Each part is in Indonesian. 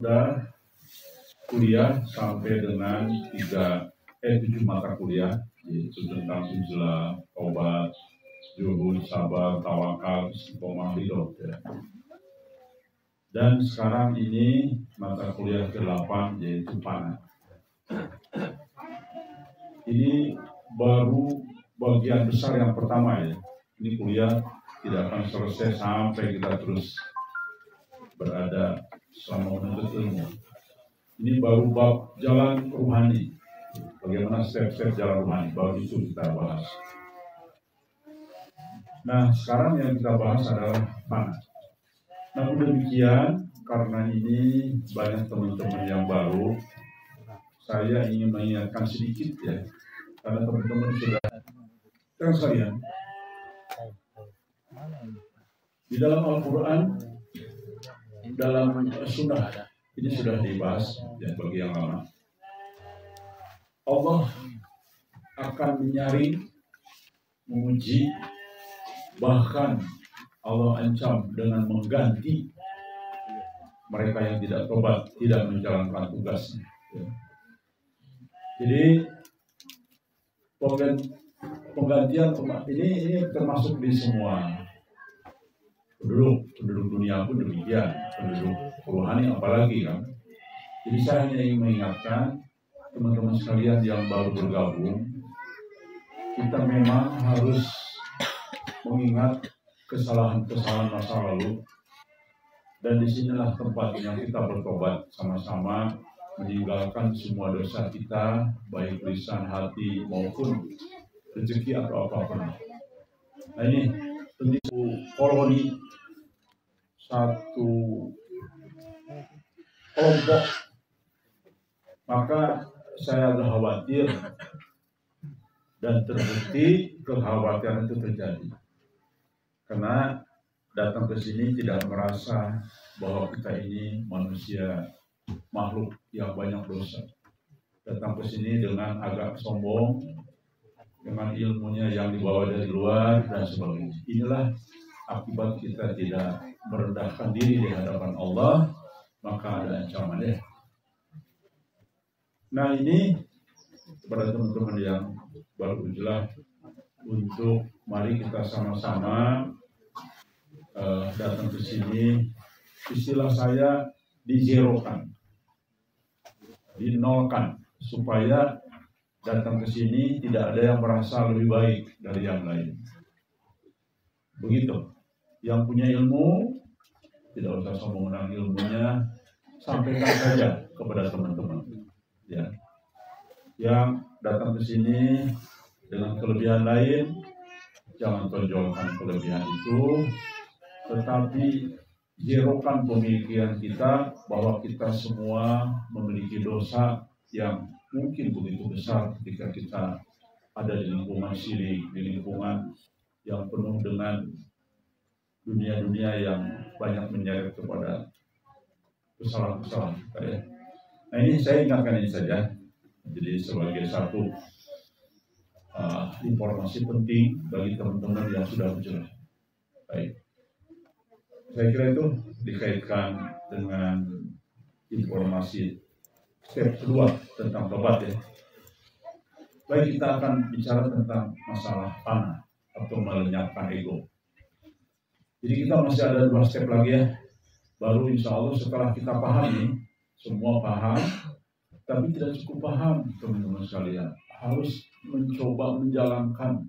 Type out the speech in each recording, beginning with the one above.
Sudah kuliah sampai dengan 7 mata kuliah, yaitu tentang uzlah, taubat, zuhud, sabar, tawakal, istiqomah, ridho. Dan sekarang ini mata kuliah ke-8 yaitu panah. Ini baru bagian besar yang pertama ya. Ini kuliah tidak akan selesai sampai kita terus berada selama menuntut ilmu. Ini baru bab jalan rohani. Bagaimana step-step jalan rohani, baru itu kita bahas. Nah, sekarang yang kita bahas adalah panah. Namun demikian, karena ini banyak teman-teman yang baru, saya ingin mengingatkan sedikit ya, karena teman-teman sudah terus sekalian. Di dalam Al-Quran, dalam Sunnah, ini sudah dibahas ya, bagi yang lama. Allah akan menyaring, menguji, bahkan Allah ancam dengan mengganti mereka yang tidak tobat, tidak menjalankan tugasnya. Ya. Jadi penggantian ini termasuk di semua penduduk dunia pun demikian, penduduk rohani apalagi kan. Jadi saya hanya ingin mengingatkan teman-teman sekalian yang baru bergabung, kita memang harus mengingat kesalahan-kesalahan masa lalu, dan disinilah tempatnya kita bertobat sama-sama, meninggalkan semua dosa kita, baik lisan, hati maupun rezeki atau apapun. Nah ini tentu koloni, satu kelompok, maka saya agak khawatir dan terbukti kekhawatiran itu terjadi. Karena datang ke sini tidak merasa bahwa kita ini manusia, makhluk yang banyak dosa. Datang ke sini dengan agak sombong, dengan ilmunya yang dibawa dari luar dan sebagainya. Inilah akibat kita tidak merendahkan diri di hadapan Allah, maka ada ancaman ya. Nah ini kepada teman-teman yang baru uzlah, untuk mari kita sama-sama datang ke sini, istilah saya dizerokan, dinolkan, supaya datang ke sini tidak ada yang merasa lebih baik dari yang lain. Begitu. Yang punya ilmu tidak usah sombong dengan ilmunya, sampaikan saja kepada teman-teman. Ya. Yang datang ke sini dengan kelebihan lain, jangan tonjolkan kelebihan itu, tetapi zerokan pemikiran kita bahwa kita semua memiliki dosa yang mungkin begitu besar ketika kita ada di lingkungan syirik, di lingkungan yang penuh dengan dunia-dunia yang banyak menyeret kepada kesalahan-kesalahan kita ya. Nah ini saya ingatkan ini saja, jadi sebagai satu informasi penting bagi teman-teman yang sudah berjalan. Baik. Saya kira itu dikaitkan dengan informasi step kedua tentang tobat ya. Baik, kita akan bicara tentang masalah panah atau melenyapkan ego. Jadi kita masih ada 2 step lagi ya. Baru insya Allah setelah kita pahami, semua paham, tapi tidak cukup paham teman-teman sekalian. Harus mencoba menjalankan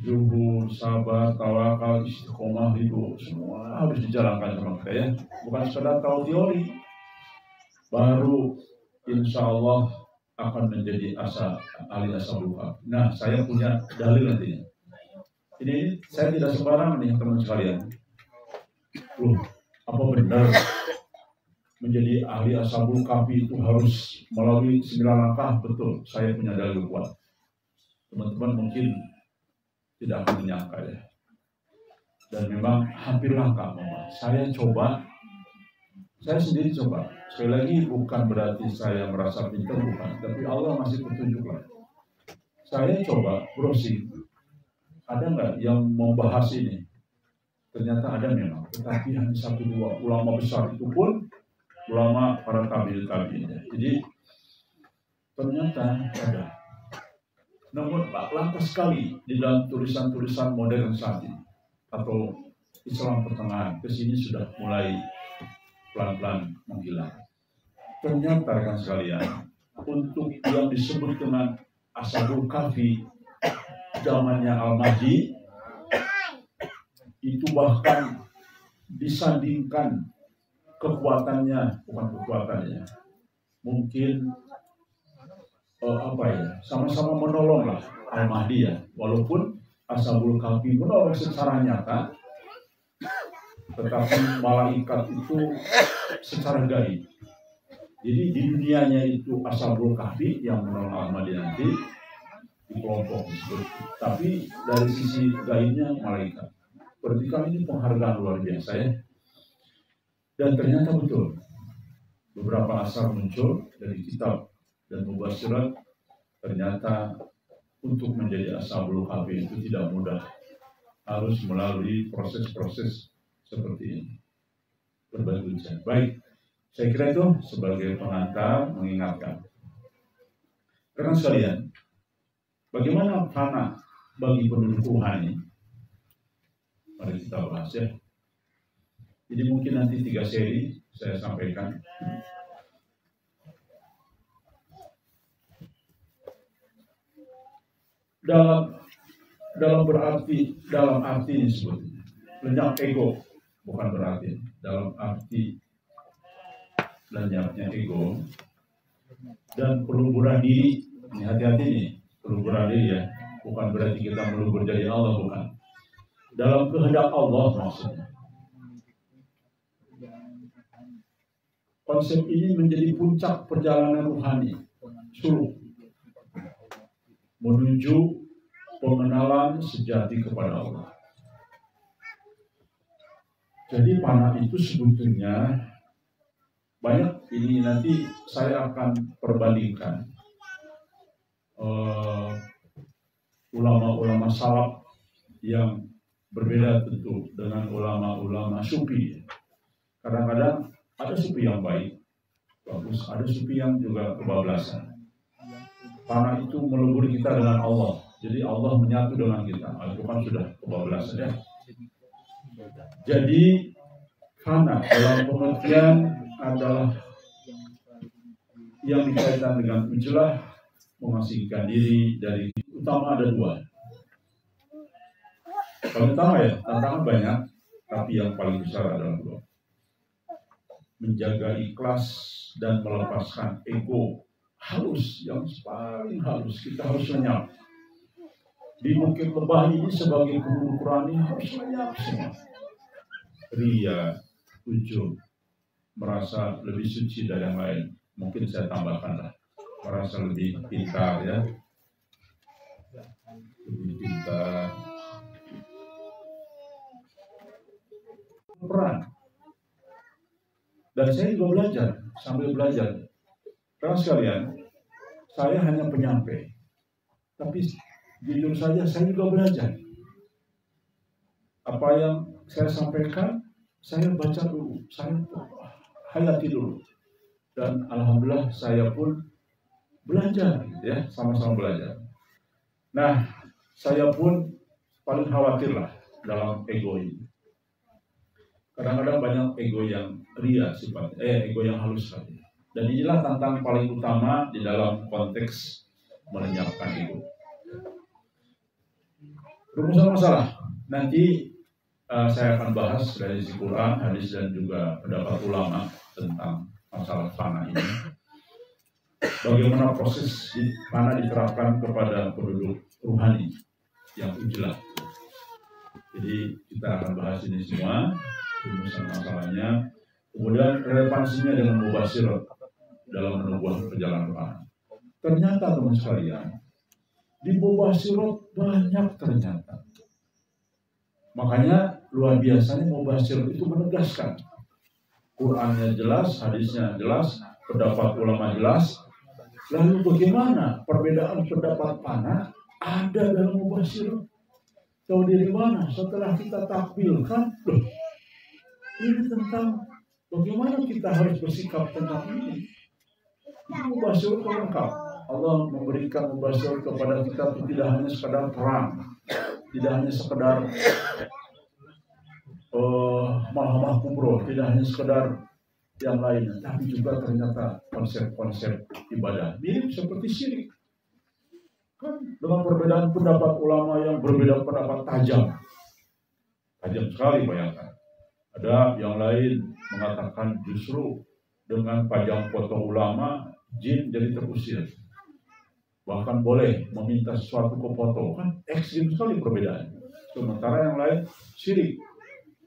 zuhud, sabar, tawakal, istiqomah, ridho, semua harus dijalankan sama kita ya. Bukan sekedar tahu teori, baru insya Allah akan menjadi ahli ashabullah. Nah, saya punya dalil nantinya. Ini saya tidak sembarangan nih teman sekalian. Apa benar menjadi ahli ashabul kahfi itu harus melalui 9 langkah? Betul, saya punya dalil kuat. Teman-teman mungkin tidak akan menyangka ya. Dan memang hampir langka memang. Saya sendiri coba. Sekali lagi bukan berarti saya merasa pintar, bukan. Tapi Allah masih petunjuk lah. Saya coba browsing. Ada nggak yang membahas ini? Ternyata ada memang. Tetapi hanya 1-2 ulama besar itu pun ulama para tabi'in. Jadi ternyata ada. Namun langka sekali di dalam tulisan-tulisan modern saat ini atau Islam pertengahan ke sini sudah mulai pelan-pelan menghilang. Ternyata rekan sekalian, untuk yang disebut dengan Ashabul Kahfi zamannya Al-Mahdi itu bahkan disandingkan kekuatannya, bukan kekuatannya, mungkin sama-sama menolong lah Al-Mahdi ya, walaupun Ashabul Kahfi menolong secara nyata, tetapi malaikat itu secara gaib. Jadi di dunianya itu Ashabul Kahfi yang menolong Al-Mahdi nanti di kelompok tersebut, tapi dari sisi gaibnya malaikat. Berarti kan ini penghargaan luar biasa ya. Dan ternyata betul, beberapa asar muncul dari kitab dan mubasyirat. Ternyata untuk menjadi Ashabul Kahfi itu tidak mudah, harus melalui proses-proses seperti ini. Berbagai ujian. Baik, saya kira itu sebagai pengantar mengingatkan. Karena sekalian, bagaimana fana bagi penduduk rohani? Mari kita bahas ya. Jadi mungkin nanti 3 seri saya sampaikan. Dalam arti ini sebetulnya lenyap ego, bukan berarti dalam arti lenyapnya ego dan peluburan diri. Ini hati-hati nih, peluburan diri ya, bukan berarti kita melubur jadi Allah, bukan. Dalam kehendak Allah maksudnya. Konsep ini menjadi puncak perjalanan rohani, suluk menuju pengenalan sejati kepada Allah. Jadi fana itu sebetulnya banyak. Ini nanti saya akan perbandingkan ulama-ulama salaf yang berbeda tentu dengan ulama-ulama sufi. Kadang-kadang ada sufi yang baik, bagus, ada sufi yang juga kebablasan. Fana itu melebur kita dengan Allah. Jadi Allah menyatu dengan kita. Itu kan sudah kebablasan ya. Jadi fana dalam pengertian adalah yang dikaitkan dengan ujlah, mengasingkan diri dari utama. Ada 2. Paling utama ya, tantangan banyak, tapi yang paling besar adalah 2. Menjaga ikhlas dan melepaskan ego. Halus, yang paling halus, kita harus lenyap. Di Bukit Lebah ini sebagai guru Qurani harus lenyap semua. Ria, ujub, merasa lebih suci dari yang lain. Mungkin saya tambahkan lah, merasa lebih pintar ya. Lebih pintar. Peran. Dan saya juga belajar, sambil belajar. Karena sekalian, saya hanya penyampai, tapi jujur saja saya juga belajar. Apa yang saya sampaikan, saya baca dulu, saya hayati dulu. Dan alhamdulillah saya pun belajar, ya, sama-sama belajar. Nah, saya pun paling khawatir lah dalam ego ini. Kadang-kadang banyak ego yang ria sifatnya, ego yang halus sekali. Dan inilah tantangan paling utama di dalam konteks melenyapkan ego. Rumusan masalah nanti saya akan bahas dari sisi Quran, hadis dan juga pendapat ulama tentang masalah fana ini. Bagaimana proses fana diterapkan kepada penduduk rohani yang ujlah. Jadi kita akan bahas ini semua, rumusan masalahnya, kemudian relevansinya dengan mubasyirat dalam menubuh perjalanan rohani. Ternyata teman sekalian, di mubasyirat banyak ternyata. Makanya luar biasanya mubasyirat itu menegaskan. Qurannya jelas, hadisnya jelas, pendapat ulama jelas. Lalu bagaimana perbedaan pendapat fana ada dalam mubasyirat? Tahu dari mana? Setelah kita tampilkan, loh, ini tentang Bagaimana kita harus bersikap tentang ini? Itu mubasyirat lengkap. Allah memberikan mubasyirat kepada kita itu tidak hanya sekadar perang, tidak hanya sekadar mahamah kubro, tidak hanya sekadar yang lainnya, tapi juga ternyata konsep-konsep ibadah mirip seperti syirik. Kan dengan perbedaan pendapat ulama yang berbeda pendapat tajam sekali, bayangkan. Ada yang lain mengatakan justru dengan pajang foto ulama jin jadi terusir, bahkan boleh meminta sesuatu ke foto, kan ekstrim sekali perbedaan. Sementara yang lain syirik.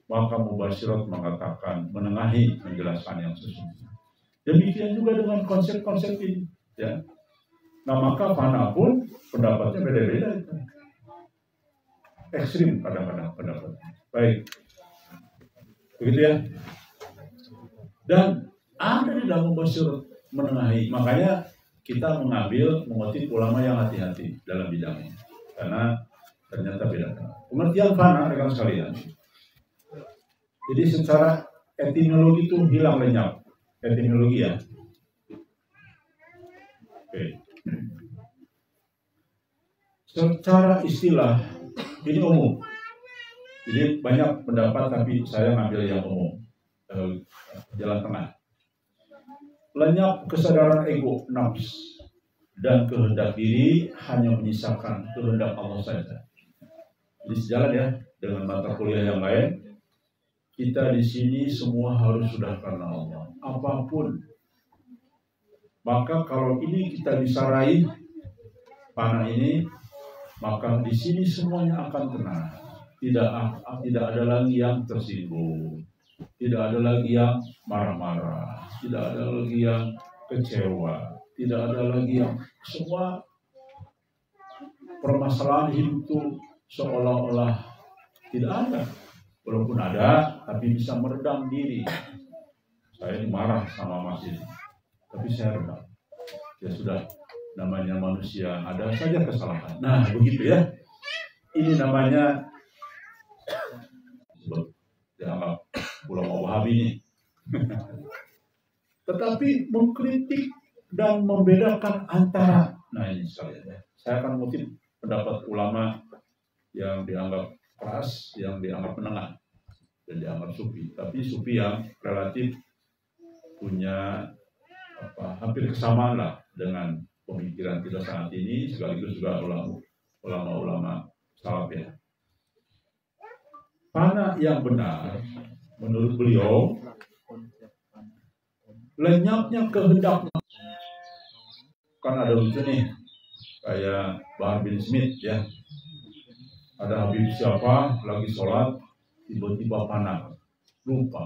Maka mubasyirat mengatakan menengahi, menjelaskan yang sesungguhnya. Demikian juga dengan konsep-konsep ini, ya. Nah, maka fana pun pendapatnya beda-beda itu. Ekstrim kadang-kadang pendapatnya. Baik. Begitu ya. Dan ada di dalam mubasyirat menengahi. Makanya kita mengutip ulama yang hati-hati dalam bidangnya. Karena ternyata beda. Pengertian fana dengan sekalian. Jadi secara etimologi itu hilang lenyap. Etimologi ya. Oke. Secara istilah ini umum. Jadi banyak pendapat tapi saya ngambil yang umum. Jalan tengah. Lenyap kesadaran ego, nafs, dan kehendak diri hanya menyisakan kehendak Allah saja. Jadi sejalan ya dengan mata kuliah yang lain. Kita di sini semua harus sudah karena Allah. Apapun. Maka kalau ini kita bisa raih panah ini, maka di sini semuanya akan tenang. Tidak ada lagi yang tersinggung. Tidak ada lagi yang marah-marah. Tidak ada lagi yang kecewa. Tidak ada lagi yang semua permasalahan hidup itu seolah-olah tidak ada. Walaupun ada, tapi bisa meredam diri. Saya dimarah sama Mas ini, tapi saya redam. Ya sudah, namanya manusia, ada saja kesalahan. Nah, begitu ya. Ini namanya dianggap ulama Wahabi ini. Tetapi mengkritik dan membedakan antara. Nah ini sekalian ya. Saya akan mengutip pendapat ulama yang dianggap keras, yang dianggap menengah dan dianggap sufi, tapi sufi yang relatif punya hampir kesamaan lah dengan pemikiran kita saat ini, sekaligus juga ulama-ulama salaf ya. Mana yang benar menurut beliau? Lenyapnya kehendaknya. Kan ada lucu nih kayak Bahar bin Smith ya. Ada Habib siapa lagi sholat, tiba-tiba panas, lupa.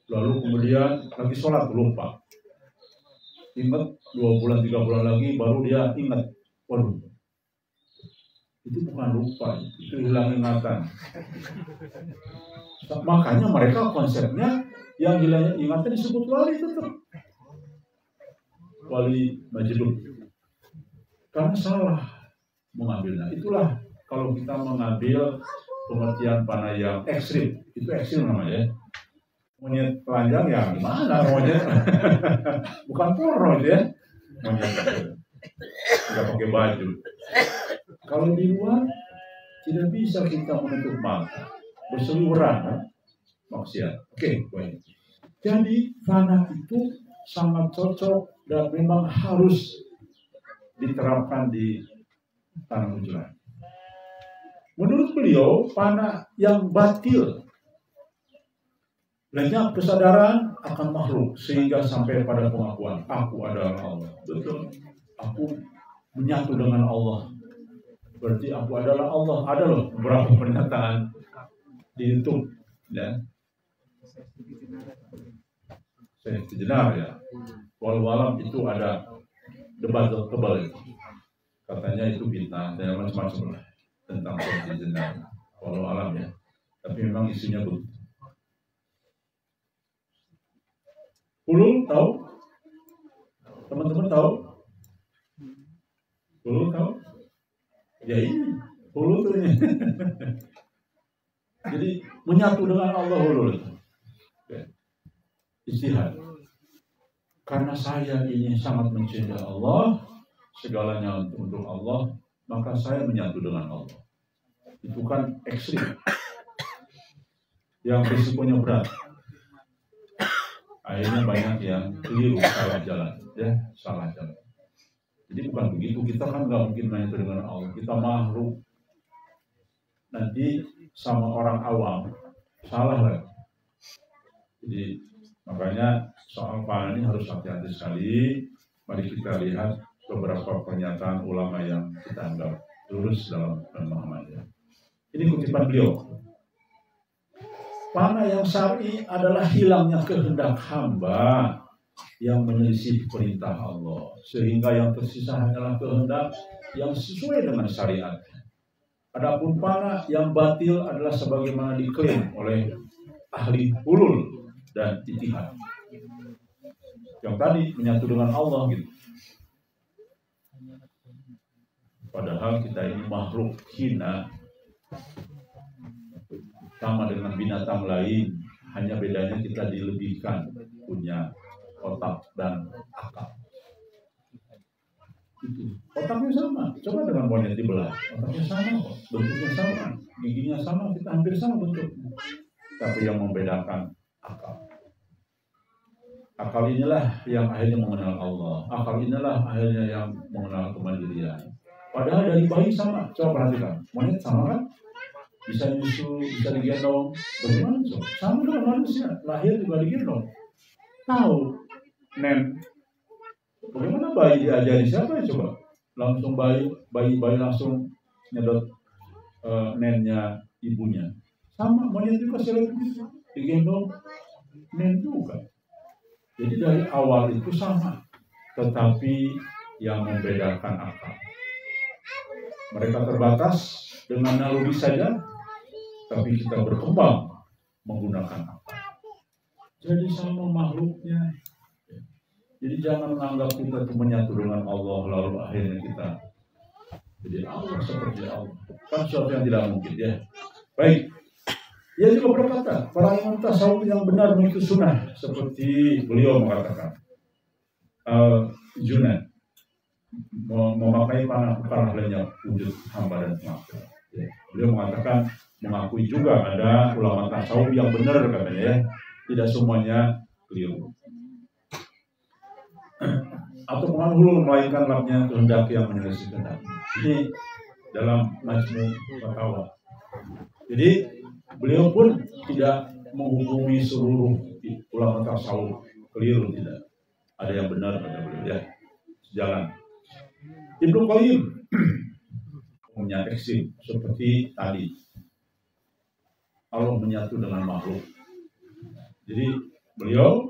Lalu kemudian lagi sholat, lupa. Ingat 2 bulan, 3 bulan lagi baru dia ingat. Waduh, itu bukan lupa, itu hilang ingatan. Makanya mereka konsepnya yang hilang ingatan disebut wali tetap. Wali majnun. Karena salah mengambilnya. Itulah kalau kita mengambil pengertian panah yang ekstrim, itu ekstrim namanya ya. Monyet telanjang ya gimana monyet? Bukan porno itu ya. Monyet nggak pakai baju. Kalau di luar tidak bisa kita menutup mata, berseliweran kan? Maksiat. Oke, baik. Jadi fana itu sangat cocok dan memang harus diterapkan di tanah hujan. Menurut beliau, fana yang batil, lenyap kesadaran akan makhluk sehingga sampai pada pengakuan aku adalah Allah. Betul. Aku menyatu dengan Allah. Berarti aku adalah Allah. Ada loh beberapa pernyataan di YouTube ya. Saya sejenar ya. Walau itu ada debat tebal itu. Katanya itu fitnah dan macam-macam lah tentang Syekh Jenar. Walau alam ya. Tapi memang isunya begitu. Ulul tahu? Teman-teman tahu? Ulul tahu? Ya ini, ulul tuh ini. Jadi menyatu dengan Allah ulul. ijtihad. Karena saya ini sangat mencintai Allah, segalanya untuk Allah, maka saya menyatu dengan Allah. Itu kan ekstrim, yang risikonya berat. Akhirnya banyak yang keliru, salah jalan, ya, salah jalan. Jadi bukan begitu, kita kan nggak mungkin menyatu dengan Allah, kita makhluk. Nanti sama orang awam, salah lah. Jadi makanya soal panah ini harus hati-hati sekali. Mari kita lihat beberapa pernyataan ulama yang kita anggap lurus dalam pemahamannya. Ini kutipan beliau. Panah yang syar'i adalah hilangnya kehendak hamba yang menyelisih perintah Allah, sehingga yang tersisa hanyalah kehendak yang sesuai dengan syariat. Adapun panah yang batil adalah sebagaimana diklaim oleh ahli hulul dan ijtihad. Yang tadi menyatu dengan Allah gitu. Padahal kita ini makhluk hina, sama dengan binatang lain, hanya bedanya kita dilebihkan, punya otak dan akal. Itu. Otaknya sama, coba dengan monyet dibelah, otaknya sama, bentuknya sama, giginya sama, kita hampir sama bentuknya. Tapi yang membedakan akal. Akal inilah yang akhirnya mengenal Allah. Akal inilah akhirnya yang mengenal kemandirian. Padahal dari bayi sama. Coba perhatikan. Monyet sama kan? Bisa nyusu, bisa digendong. Bagaimana? Sama dengan manusia. Lahir juga digendong. Tahu. Nen. Bagaimana bayi diajari siapa ya coba? Langsung bayi langsung nyedot nennya ibunya. Sama, monyet juga selalu digendong nen juga. Jadi dari awal itu sama, tetapi yang membedakan akal. Mereka terbatas dengan naluri saja, tapi kita berkembang menggunakan akal. Jadi sama makhluknya. Jadi jangan menganggap kita itu menyatu dengan Allah lalu akhirnya kita jadi Allah seperti Allah. Kan sesuatu yang tidak mungkin ya. Baik. Ia juga berkata, para imam tasawuf yang benar mengikuti sunnah, seperti beliau mengatakan, Junaid memakai panah perkara lainnya wujud hamba dan pengaku. Ya. Beliau mengatakan, mengakui juga ada ulama tasawuf yang benar katanya ya, tidak semuanya keliru. Atau penghulu melainkan labnya kehendak yang menyelisih kehendak. Ini dalam Majmu' Fatawa. Jadi beliau pun tidak menghukumi seluruh ulama tasawuf keliru, tidak. Ada yang benar pada beliau ya. Sejalan. Ibnu Qayyim punya ekstrim seperti tadi. Allah menyatu dengan makhluk. Jadi beliau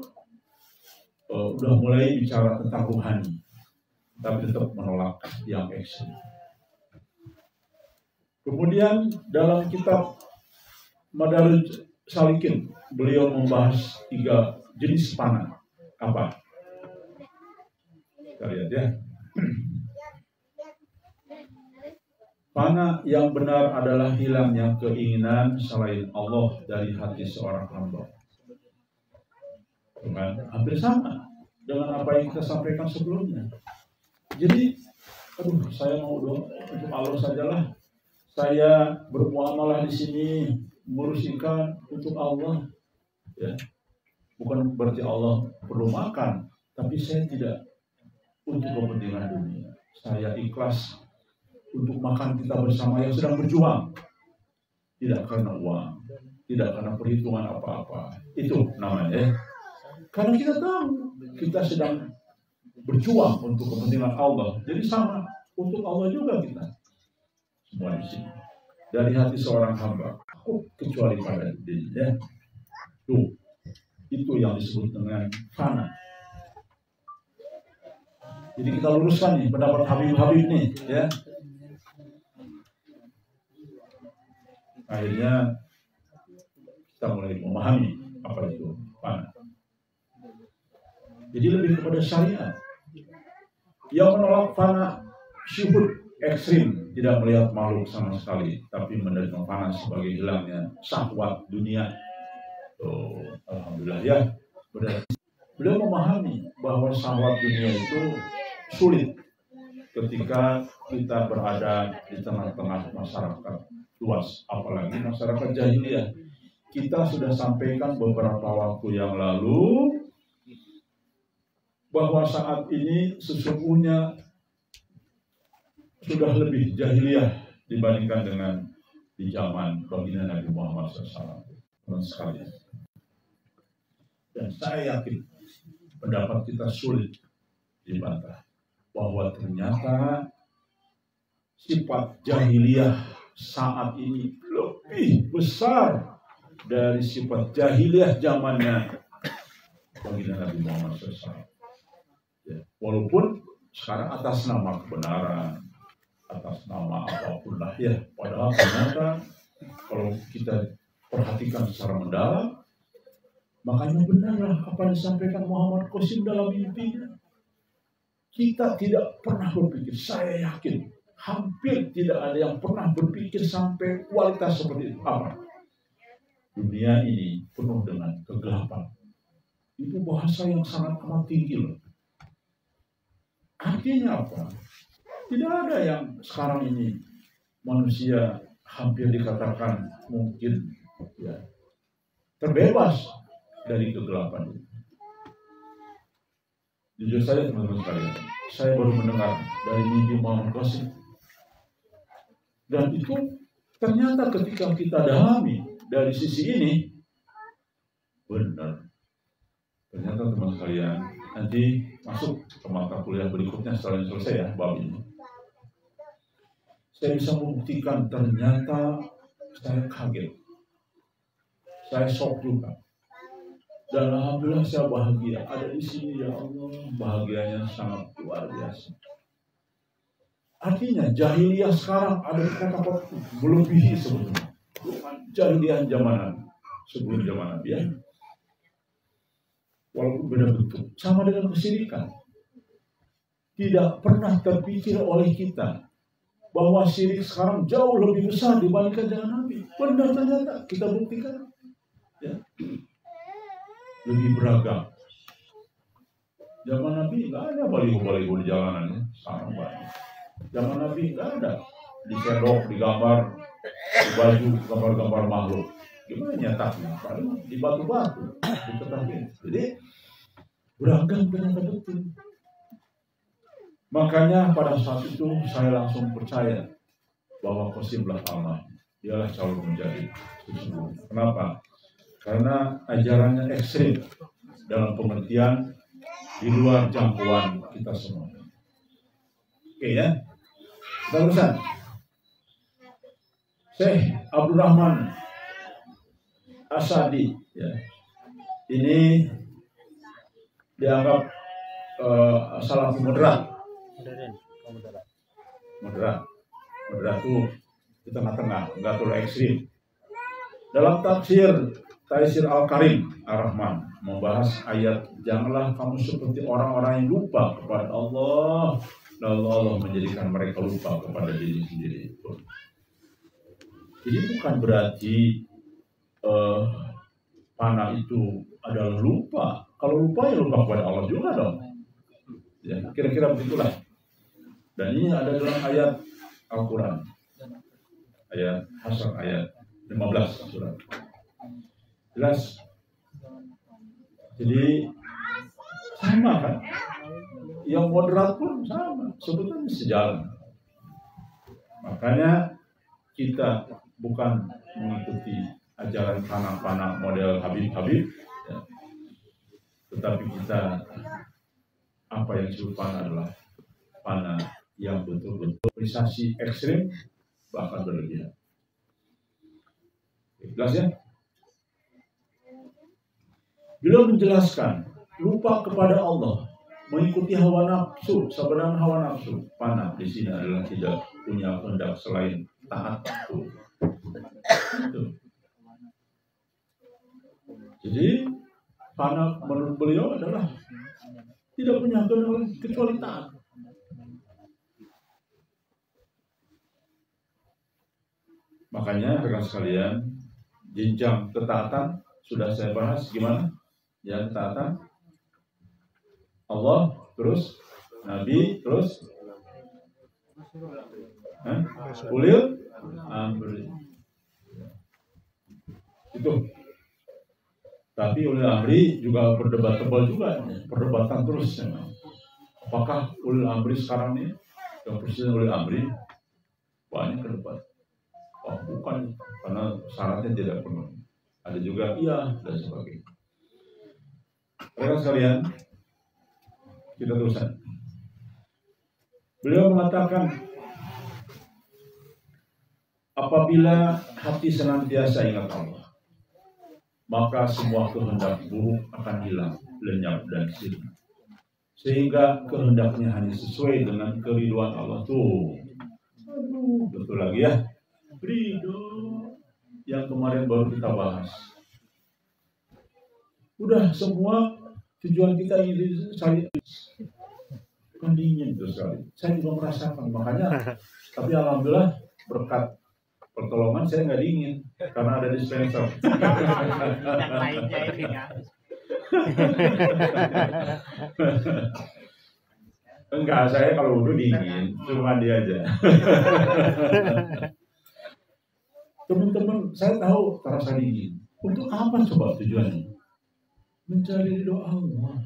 sudah mulai bicara tentang ruhani, tapi tetap menolak yang ekstrim. Kemudian dalam kitab Madarij Salikin, beliau membahas 3 jenis panah. Apa? Kita lihat ya. Panah yang benar adalah hilangnya keinginan selain Allah dari hati seorang hamba. Hampir sama dengan apa yang kita sampaikan sebelumnya. Jadi, saya mau doa untuk Allah sajalah. Saya bermuamalah di sini, ngurus ikan untuk Allah, ya. Bukan berarti Allah perlu makan, tapi saya tidak untuk kepentingan dunia. Saya ikhlas untuk makan kita bersama yang sedang berjuang, tidak karena uang, tidak karena perhitungan apa-apa. Itu namanya, ya. Karena kita tahu kita sedang berjuang untuk kepentingan Allah, jadi sama untuk Allah juga kita. Semua di sini dari hati seorang hamba, kecuali pada dirinya. Tuh, itu yang disebut dengan fana. Jadi kita luruskan nih pendapat Habib nih, ya. Akhirnya kita mulai memahami apa itu fana. Jadi lebih kepada syariat. Yang menolak fana syuhud ekstrim, tidak melihat makhluk sama sekali, tapi menerima fana sebagai hilangnya syahwat dunia. Alhamdulillah ya, Berarti beliau memahami bahwa syahwat dunia itu sulit ketika kita berada di tengah-tengah masyarakat luas, apalagi masyarakat jahiliyah. Kita sudah sampaikan beberapa waktu yang lalu bahwa saat ini sesungguhnya sudah lebih jahiliyah dibandingkan dengan di zaman baginda Nabi Muhammad SAW. Dan saya yakin pendapat kita sulit dibantah bahwa ternyata sifat jahiliyah saat ini lebih besar dari sifat jahiliyah zamannya baginda Nabi Muhammad SAW. Ya, walaupun sekarang atas nama kebenaran, atas nama apapun lah ya, padahal ternyata kalau kita perhatikan secara mendalam, makanya benarlah apa yang disampaikan Muhammad Qasim dalam mimpinya. Kita tidak pernah berpikir, saya yakin hampir tidak ada yang pernah berpikir sampai kualitas seperti itu. Apa? Dunia ini penuh dengan kegelapan. Itu bahasa yang sangat amat tinggi loh. Artinya apa? Tidak ada yang sekarang ini manusia hampir dikatakan mungkin ya, terbebas dari kegelapan itu. Jujur saja teman-teman sekalian, saya baru mendengar dari mimpi Muhammad Qasim. Dan itu ternyata ketika kita dalami dari sisi ini, benar. Ternyata teman sekalian, nanti masuk ke mata kuliah berikutnya setelah selesai ya bab ini. Saya bisa membuktikan ternyata saya kaget. Saya shock juga. Dan alhamdulillah saya bahagia ada di sini ya Allah, bahagianya sangat luar biasa. Artinya jahiliyah sekarang ada di kota-kota melebihi sebelumnya. Bukan jahiliyah zamanan sebelum zaman Nabi ya. Walaupun beda bentuk, sama dengan kesyirikan. Tidak pernah terpikir oleh kita bahwa syirik sekarang jauh lebih besar dibandingkan zaman Nabi. Benar ternyata kita buktikan. Ya. Lebih beragam. Zaman Nabi nggak ada baliho-baliho di jalanan ya, sekarang banyak. Zaman Nabi nggak ada disedok, digambar, di baju gambar-gambar makhluk. Gimana nyetaknya? Paling di batu-batu, di kertas. Jadi beragam ternyata betul. Makanya pada saat itu saya langsung percaya bahwa Qasimullah Allah dialah calon menjadi sesungguhnya. Kenapa? Karena ajarannya ekstrim dalam pengertian di luar jangkauan kita semua. Oke ya, kita terusan. Syekh Abdul Rahman Asadi, ya. Ini dianggap salafi moderat. Moderat itu di tengah-tengah, nggak terlalu ekstrim. Dalam tafsir Taisir Al-Karim Ar-Rahman membahas ayat janganlah kamu seperti orang-orang yang lupa kepada Allah lalu Allah menjadikan mereka lupa kepada diri sendiri. Jadi bukan berarti panah itu adalah lupa. Kalau lupa ya lupa kepada Allah juga dong. Ya, kira-kira begitulah. Dan ini ada dalam ayat Al-Quran. Ayat Hasan ayat 15 surat. Jelas. Jadi sama kan? Yang moderat pun sama, sebetulnya sejalan. Makanya kita bukan mengikuti ajaran panah-panah model Habib-Habib, ya. Tetapi kita apa yang disebut panah adalah panah yang betul-betul organisasi ekstrim bahkan berlebihan. Jelas ya? Beliau menjelaskan lupa kepada Allah, mengikuti hawa nafsu, sebenarnya hawa nafsu. Panah di sini adalah tidak punya kehendak selain taat. Jadi panah menurut beliau adalah tidak punya kehendak kecuali taat. Makanya rekan sekalian, jenjang ketaatan sudah saya bahas gimana? yang ketaatan Allah, terus Nabi, terus ulil amri. Itu. Tapi ulil amri juga berdebat-debat juga, perdebatan terus. Apakah ulil amri sekarang ini yang presiden ulil amri banyak berdebat. Oh, bukan, karena syaratnya tidak penuh. Ada juga iya dan sebagainya. Rekan sekalian, kita teruskan. Beliau mengatakan, apabila hati senantiasa ingat Allah, maka semua kehendak buruk akan hilang, lenyap dan sirna. Sehingga kehendaknya hanya sesuai dengan keriduan Allah. Tuh, betul lagi ya. Ridho yang kemarin baru kita bahas. Udah semua tujuan kita ini cari kan dingin itu sekali. Saya juga merasakan, makanya tapi alhamdulillah berkat pertolongan saya nggak dingin karena ada dispenser. Yang lainnya ini ya. Enggak, saya kalau udah dingin, cuma dia aja. Teman-teman, saya tahu terasa dingin. Untuk apa coba tujuannya? Mencari ridho Allah.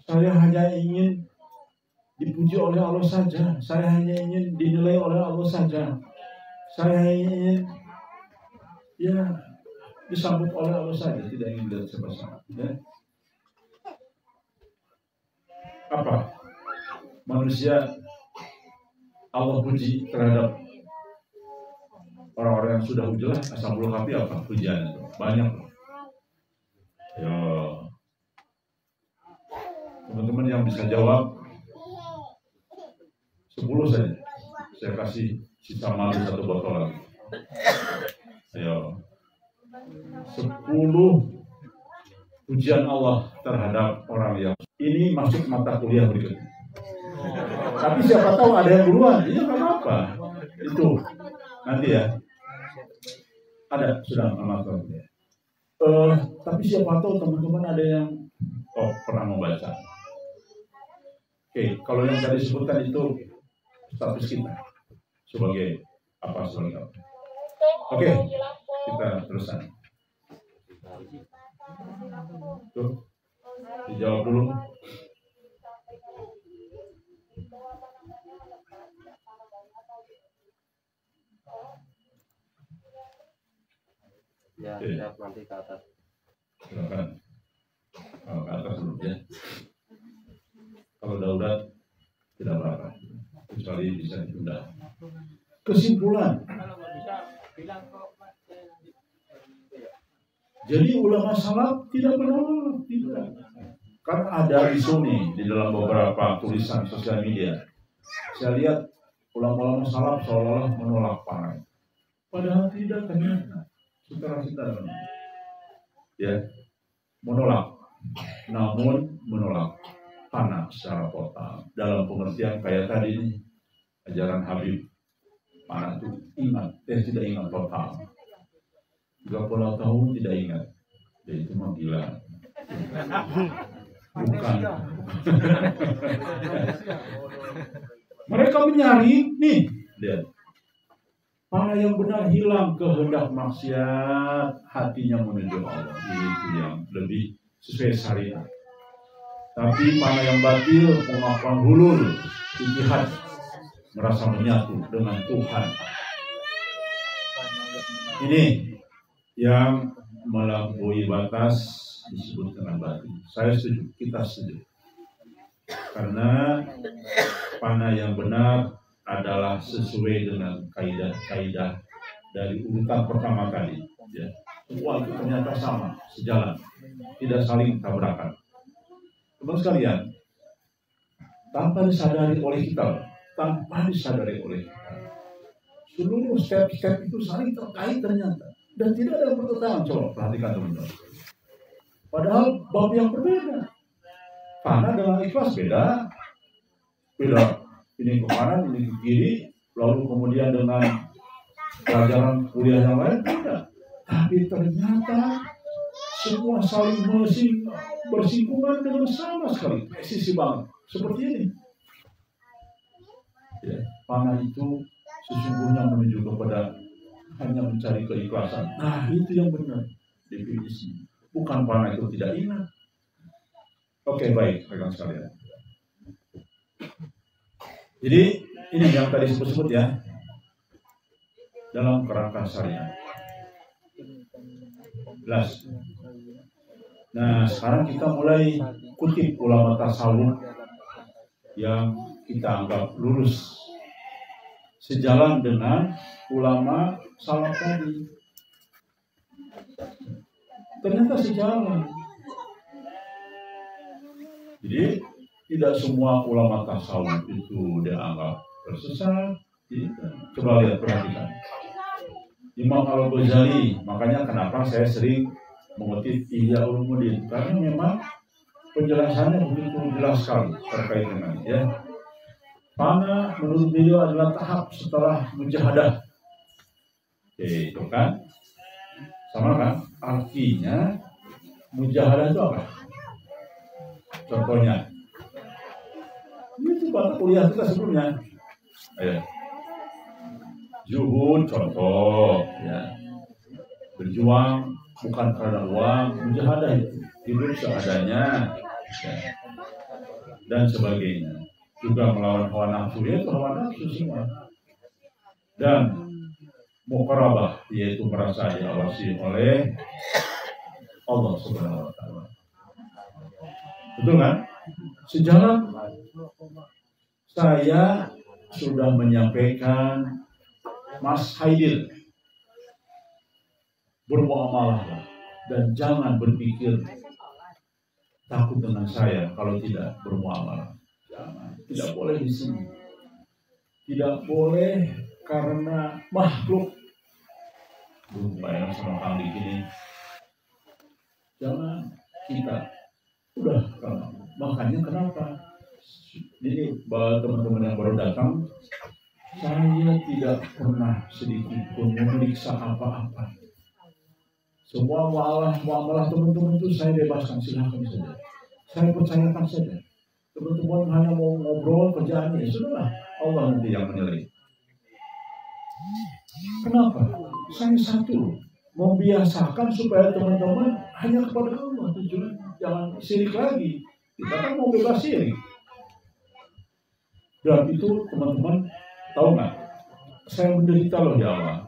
Saya hanya ingin dipuji oleh Allah saja. Saya hanya ingin dinilai oleh Allah saja. Saya ingin disambut oleh Allah saja, tidak ingin dari siapa-siapa. Ya. Apa? Manusia Allah puji terhadap orang-orang yang sudah ujelah asal belum hati apa pujian itu banyak. Ya, teman-teman yang bisa jawab 10 saja, saya kasih sisa malu 1 botol lagi. Ayo, 10 pujian Allah terhadap orang yang ini masuk mata kuliah berikutnya. Tapi siapa tahu ada yang duluan, ini nggak apa-apa. Itu nanti ya. Ada sudah amatur. Tapi siapa tahu teman-teman ada yang pernah membaca. Oke, kalau yang tadi disebutkan itu status kita sebagai apa sebagai apa. Oke, kita teruskan. Tuh, dijawab dulu. Ya, siap nanti ke atas. Silakan. Ke atas dulu ya. Kalau darurat tidak apa-apa, kecuali bisa ditunda. Kesimpulan. Jadi ulama salaf tidak menolak, tidak. Karena ada isu nih di dalam beberapa tulisan sosial media. Saya lihat ulama-ulama salaf seolah-olah menolak panai. Padahal tidak, ternyata. Saudara-saudara, ya, menolak, namun menolak panah secara total dalam pengertian kayak tadi ini ajaran Habib. Panah itu tidak ingat total. 30 tahun tidak ingat, jadi itu mah gila. Bukan. Mereka mencari nih, lihat. Panah yang benar hilang kehendak maksiat, hatinya menuju Allah. Itu yang lebih sesuai syariat. Tapi panah yang batil, pengakuan hulul, ijtihad, merasa menyatu dengan Tuhan. Ini yang melampaui batas disebut dengan batil. Saya setuju, kita setuju. Karena panah yang benar adalah sesuai dengan kaidah-kaidah dari urutan pertama tadi. Ya. Semua itu ternyata sama, sejalan, tidak saling tabrakan. Teman sekalian, tanpa disadari oleh kita, seluruh step-step itu saling terkait ternyata, dan tidak ada pertentangan. Coba perhatikan teman-teman. Padahal bab yang berbeda. Panah dengan ikhlas beda. Ini ke kanan, ini ke kiri, lalu kemudian dengan pelajaran kuliah yang lain tidak. Tapi ternyata semua saling bersinggungan dengan sama sekali, presisi banget, seperti ini. Ya, panah itu sesungguhnya menuju kepada hanya mencari keikhlasan. Nah, itu yang benar definisi. Bukan panah itu tidak ingat. Oke, baik, rekan sekalian. Jadi ini yang tadi sebut-sebut ya, dalam kerangka syariat. Jelas. Nah, sekarang kita mulai kutip ulama tasawuf yang kita anggap lurus sejalan dengan ulama salaf tadi. Ternyata sejalan. Jadi tidak semua ulama tasawuf itu dianggap tersesat. Coba lihat, perhatikan. Imam Al-Ghazali, makanya kenapa saya sering mengutip Ihya Ulumuddin, karena memang penjelasannya begitu jelas sekali terkait dengan ya. Panah menurut beliau adalah tahap setelah mujahadah. Oke, itu kan sama kan? Artinya mujahadah itu apa? Contohnya, itu pada kuliah kita sebelumnya. Ayo. Zuhud contoh, ya. Berjuang bukan karena uang, mujahadah itu. Hidup seadanya, ya. Dan sebagainya. Juga melawan hawa nafsu, yaitu hawa nafsu semua. Dan muqarabah, yaitu merasa diawasi oleh Allah Subhanahu wa Ta'ala. Betul kan? Sejalan saya sudah menyampaikan Mas Haidil, bermuamalah dan jangan berpikir takut dengan saya kalau tidak bermuamalah. Jangan, tidak boleh di sini. Tidak boleh karena makhluk. Bayang sama kambing gini. Jangan kita. Udah, makanya kenapa? Ini teman-teman yang baru datang, saya tidak pernah sedikit pun memeriksa apa-apa. Semua muamalah teman-teman itu saya bebaskan, silakan saja. Saya percayakan saja. Teman-teman hanya mau ngobrol kerjaannya, sudahlah, Allah nanti yang menilai. Kenapa? Saya satu, membiasakan supaya teman-teman hanya kepada Allah tujuan. Jangan sirik lagi. Kita kan mau bebas sirik. Dan itu teman-teman tahu nggak? Saya menderita loh di awal.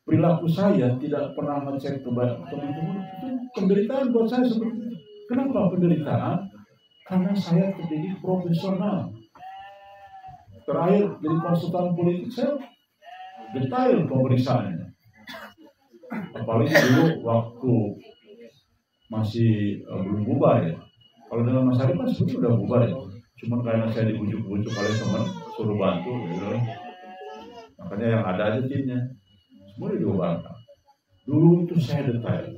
Perilaku saya tidak pernah ngecek kepada teman-teman. Itu penderitaan buat saya seperti itu. Kenapa penderitaan? Karena saya terdidik profesional. Terakhir jadi konsultan politik, saya detail pemeriksaannya. Apalagi dulu waktu masih belum bubar ya. Kalau dengan Mas Ari kan sebetulnya udah bubar ya. Cuman karena saya dibujuk-bujuk oleh teman suruh bantu gitu. Makanya yang ada aja timnya. Semua dibubarkan. Dulu itu saya detail.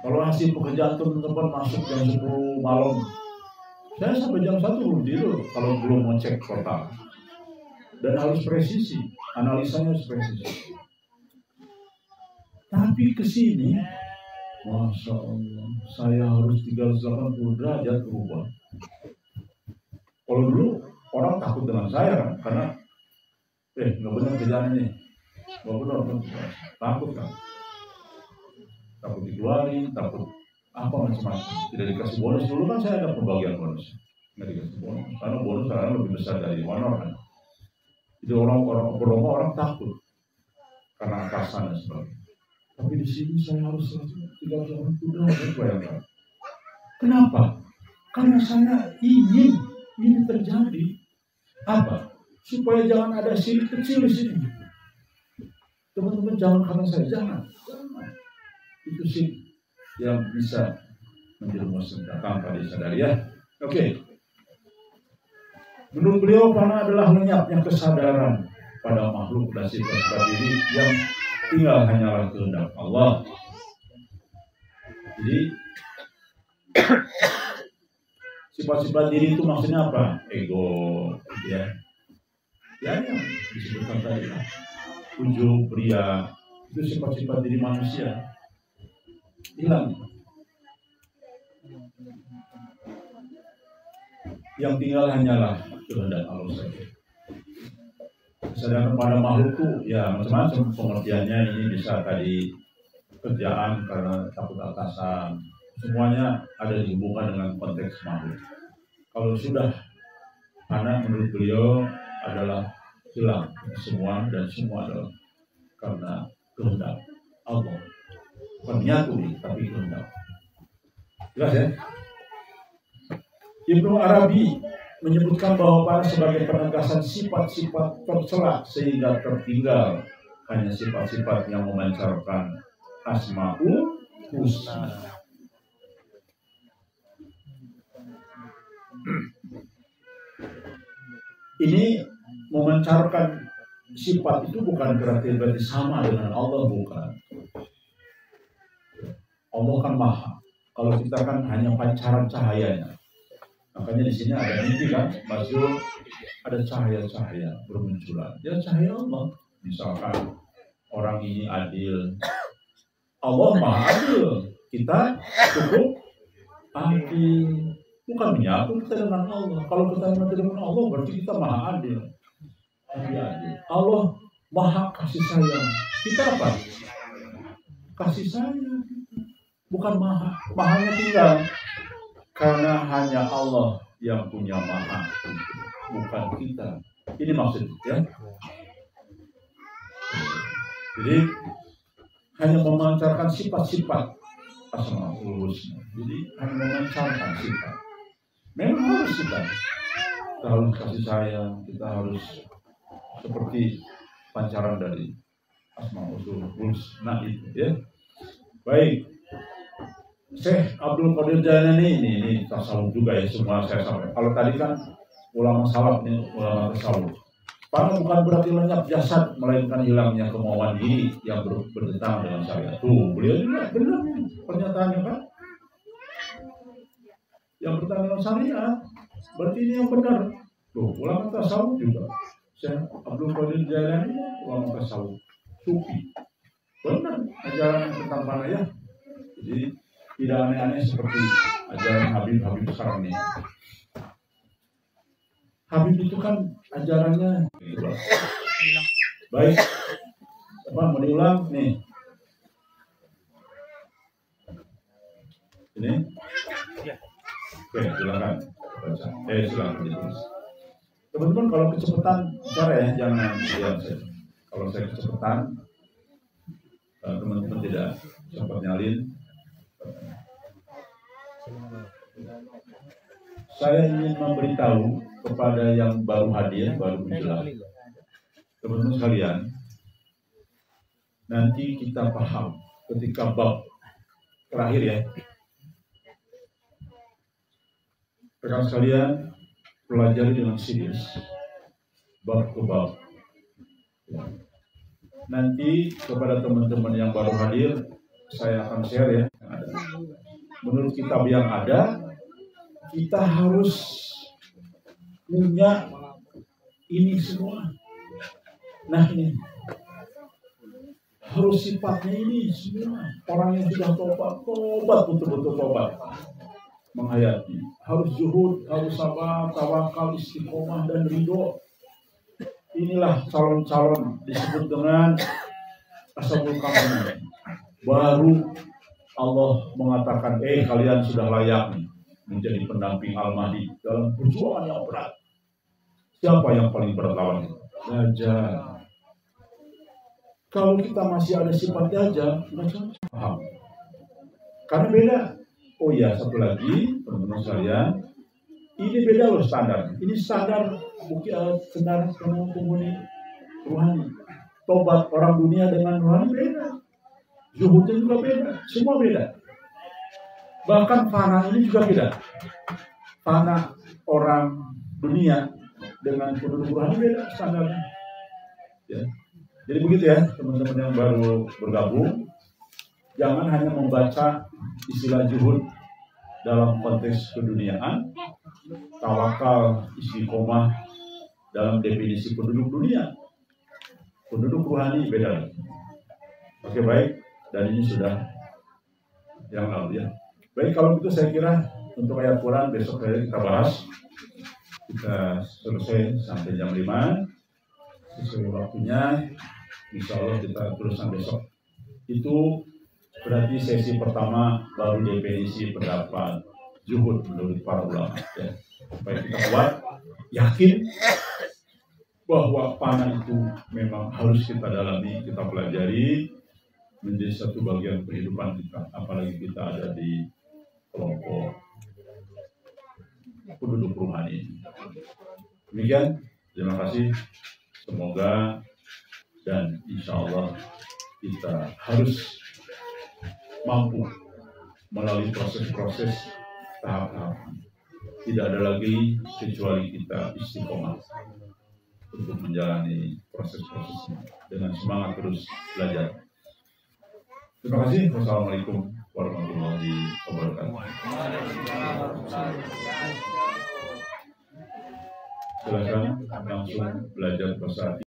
Kalau hasil pekerjaan teman-teman masuk jam 10 malam, saya sampai jam 1 belum tidur kalau belum mau cek total. Dan harus presisi, analisanya harus presisi. Tapi kesini, Masya Allah, saya harus 380 derajat berubah. Kalau dulu orang takut dengan saya kan, karena nggak benar kerjaan ini, nggak benar, takut kan, takut dikeluarin, takut apa macam-macam, tidak dikasih bonus. Dulu kan saya ada pembagian bonus, nggak dikasih bonus, karena bonus sekarang lebih besar dari honor kan. Jadi orang takut karena atasan dan sebagainya. Tapi di sini saya harus 380 derajat, bayangkan. Kenapa? Karena saya ingin ini terjadi. Apa? Supaya jangan ada sirik kecil di sini. Teman-teman jangan karena saya, jangan. Itu sih yang bisa menjerumus tanpa disadari ya. Oke. Menurut beliau panah adalah lenyapnya kesadaran pada makhluk dan sifat diri yang tinggal hanyalah kehendak Allah. Jadi sifat-sifat diri itu maksudnya apa? Ego, ya yang disebutkan tadi, ujub, ria, itu sifat-sifat diri manusia hilang. Yang tinggal hanyalah kehendak Allah saja. Sedangkan pada makhluk itu ya macam-macam pengertiannya. Ini bisa tadi kerjaan karena takut atasan, semuanya ada dihubungkan dengan konteks makhluk. Kalau sudah anak menurut beliau adalah hilang semua, dan semua adalah karena kehendak Allah. Bukan nyatu tapi kehendak. Jelas ya? Ibnu Arabi menyebutkan bahwa pada sebagai penegasan sifat-sifat tercela sehingga tertinggal hanya sifat-sifat yang memancarkan Asmaul Husna. Ini memancarkan sifat itu bukan berarti sama dengan Allah, bukan. Allah kan maha. Kalau kita kan hanya pancaran cahayanya. Makanya di sini ada mimpi kan, maksud ada cahaya-cahaya bermunculan. Ya cahaya Allah. Misalkan orang ini adil, Allah maha adil. Kita cukup adil. Bukan menyatu kita dengan Allah. Kalau kita menyatu dengan Allah berarti kita maha adil. Allah maha kasih sayang. Kita apa? Kasih sayang. Bukan maha. Mahanya tinggal. Karena hanya Allah yang punya maha, bukan kita. Ini maksudnya, ya. Jadi hanya memancarkan sifat-sifat Asmaul Husna. Jadi hanya memancarkan sifat. Memang harus kita harus kasih sayang, kita harus seperti pancaran dari Asmaul Husna itu, ya. Baik. Syekh Abdul Qadir Jailani ini tasawuf juga ya, semua saya sampaikan. Kalau tadi kan ulama salaf nih, ulama tasawuf. Karena bukan berarti lenyap jasad, melainkan hilangnya kemauan diri yang bertentangan dengan syariat. Tuh, beliau juga benar pernyataannya kan. Yang bertentangan dengan syariat, berarti ini yang benar. Tuh, ulama tasawuf juga. Syekh Abdul Qadir Jailani ulama tasawuf, sufi. Benar ajaran tentang panayah. Jadi tidak aneh-aneh seperti ajaran Habib sekarang ini. Habib itu kan ajarannya gitu. Baik, apa mau diulang nih? Ini? Oke, silakan baca. Silakan ditulis. Teman-teman kalau kecepatan bicara ya, jangan diam saya. Kalau saya kecepatan, teman-teman tidak sempat nyalin. Saya ingin memberitahu kepada yang baru hadir, baru menjelang, teman-teman sekalian, nanti kita paham ketika bab terakhir ya. Rekan sekalian, pelajari dengan serius bab ke bab. Nanti kepada teman-teman yang baru hadir, saya akan share ya. Menurut kitab yang ada, kita harus punya ini semua. Nah ini harus sifatnya ini semua. Orang yang sudah tobat betul-betul tobat, menghayati. Harus zuhud, harus sabar, tawakal, istiqomah dan ridho. Inilah calon-calon disebut dengan ashabul kahfi. Baru Allah mengatakan, kalian sudah layak nih menjadi pendamping Al-Mahdi dalam perjuangan yang berat. Siapa yang paling berat lawannya? Dajjal. Kalau kita masih ada sifat Dajjal, nggak cocok. Paham? Karena beda. Oh iya, satu lagi, teman-teman sekalian, ini beda loh standar. Ini standar bukti standar penghuni rohani. Tobat orang dunia dengan rohani beda. Zuhudnya juga beda, semua beda. Bahkan fana ini juga beda. Fana orang dunia dengan penduduk rohani beda standarnya. Ya. Jadi begitu ya teman-teman yang baru bergabung. Jangan hanya membaca istilah zuhud dalam konteks keduniaan, tawakal, istiqomah dalam definisi penduduk dunia. Penduduk rohani beda. Oke, baik, dan ini sudah yang lalu ya. Baik, kalau begitu saya kira untuk ayat Quran besok hari kita bahas. Kita selesai sampai jam 5 sesuai waktunya. Insya Allah kita teruskan besok. Itu berarti sesi pertama baru definisi pendapat zuhud menurut para ulama ya. Baik, kita kuat, yakin bahwa panah itu memang harus kita dalami, kita pelajari menjadi satu bagian kehidupan kita, apalagi kita ada di kelompok penduduk perumahan ini. Demikian, terima kasih. Semoga dan insya Allah kita harus mampu melalui proses-proses tahap-tahap. Tidak ada lagi kecuali kita istiqomah untuk menjalani proses-proses ini dengan semangat terus belajar. Terima kasih. Wassalamualaikum warahmatullahi wabarakatuh. Silakan langsung belajar bahasa